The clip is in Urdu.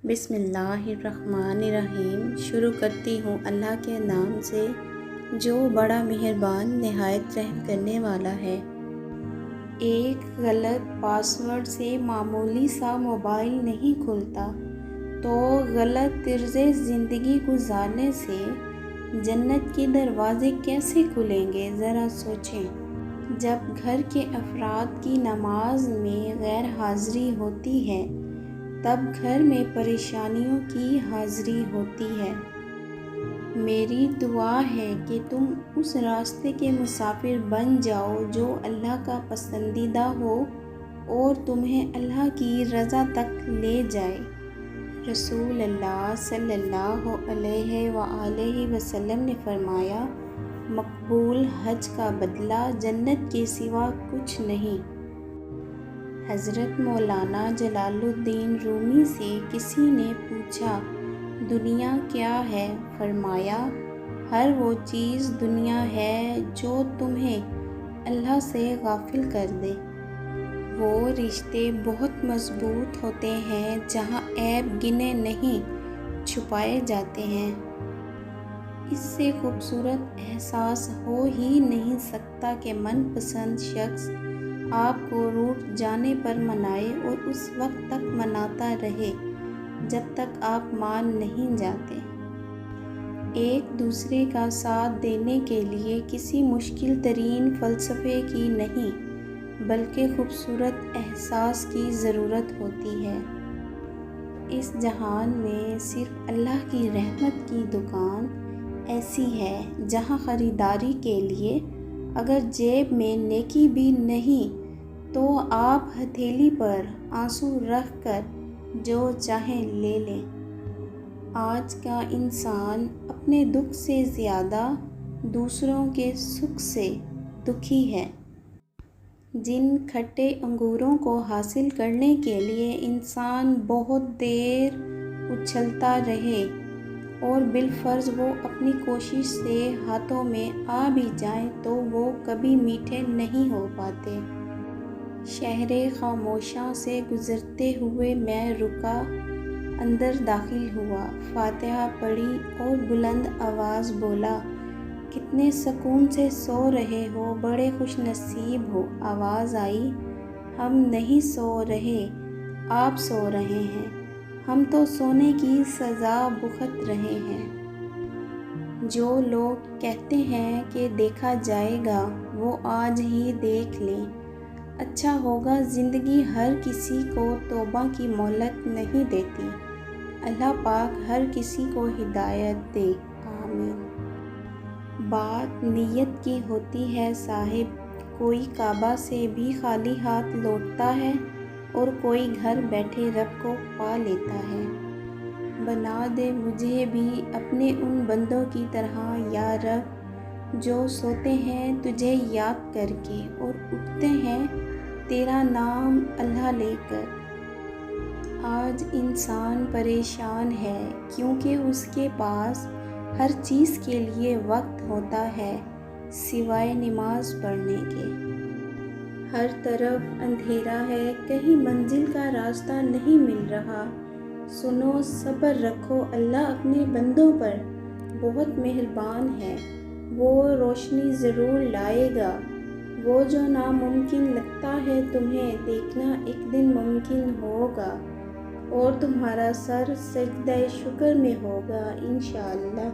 بسم اللہ الرحمن الرحیم۔ شروع کرتی ہوں اللہ کے نام سے جو بڑا مہربان نہایت رحم کرنے والا ہے۔ ایک غلط پاسورڈ سے معمولی سا موبائل نہیں کھلتا تو غلط طرز زندگی گزارنے سے جنت کے دروازے کیسے کھلیں گے؟ ذرا سوچیں۔ جب گھر کے افراد کی نماز میں غیر حاضری ہوتی ہے تب گھر میں پریشانیوں کی حاضری ہوتی ہے۔ میری دعا ہے کہ تم اس راستے کے مسافر بن جاؤ جو اللہ کا پسندیدہ ہو اور تمہیں اللہ کی رضا تک لے جائے۔ رسول اللہ صلی اللہ علیہ وآلہ وسلم نے فرمایا، مقبول حج کا بدلہ جنت کے سوا کچھ نہیں۔ حضرت مولانا جلال الدین رومی سے کسی نے پوچھا، دنیا کیا ہے؟ فرمایا، ہر وہ چیز دنیا ہے جو تمہیں اللہ سے غافل کر دے۔ وہ رشتے بہت مضبوط ہوتے ہیں جہاں عیب گنے نہیں چھپائے جاتے ہیں۔ اس سے خوبصورت احساس ہو ہی نہیں سکتا کہ من پسند شخص آپ کو روٹھ جانے پر منائے اور اس وقت تک مناتا رہے جب تک آپ مان نہیں جاتے۔ ایک دوسرے کا ساتھ دینے کے لیے کسی مشکل ترین فلسفے کی نہیں بلکہ خوبصورت احساس کی ضرورت ہوتی ہے۔ اس جہان میں صرف اللہ کی رحمت کی دکان ایسی ہے جہاں خریداری کے لیے اگر جیب میں نیکی بھی نہیں تو آپ ہتھیلی پر آنسو رکھ کر جو چاہیں لے لیں۔ آج کا انسان اپنے دکھ سے زیادہ دوسروں کے سکھ سے دکھی ہے۔ جن کھٹے انگوروں کو حاصل کرنے کے لیے انسان بہت دیر اچھلتا رہے اور بالفرض وہ اپنی کوشش سے ہاتھوں میں آ بھی جائیں تو وہ کبھی میٹھے نہیں ہو پاتے۔ شہر خاموشاں سے گزرتے ہوئے میں رکا، اندر داخل ہوا، فاتحہ پڑھی اور بلند آواز بولا، کتنے سکون سے سو رہے ہو، بڑے خوش نصیب ہو۔ آواز آئی، ہم نہیں سو رہے، آپ سو رہے ہیں، ہم تو سونے کی سزا بھگت رہے ہیں۔ جو لوگ کہتے ہیں کہ دیکھا جائے گا وہ آج ہی دیکھ لیں۔ اچھا ہوگا، زندگی ہر کسی کو توبہ کی مہلت نہیں دیتی۔ اللہ پاک ہر کسی کو ہدایت دے، آمین۔ بات نیت کی ہوتی ہے صاحب، کوئی کعبہ سے بھی خالی ہاتھ لوٹتا ہے اور کوئی گھر بیٹھے رب کو پا لیتا ہے۔ بنا دے مجھے بھی اپنے ان بندوں کی طرح یا رب جو سوتے ہیں تجھے یاد کر کے اور اٹھتے ہیں تیرا نام اللہ لے کر۔ آج انسان پریشان ہے کیونکہ اس کے پاس ہر چیز کے لیے وقت ہوتا ہے سوائے نماز پڑھنے کے۔ ہر طرف اندھیرا ہے، کہیں منزل کا راستہ نہیں مل رہا۔ سنو، صبر رکھو، اللہ اپنے بندوں پر بہت مہربان ہے، وہ روشنی ضرور لائے گا۔ وہ جو ناممکن لگتا ہے تمہیں دیکھنا ایک دن ممکن ہوگا اور تمہارا سر سجدہ شکر میں ہوگا انشاءاللہ۔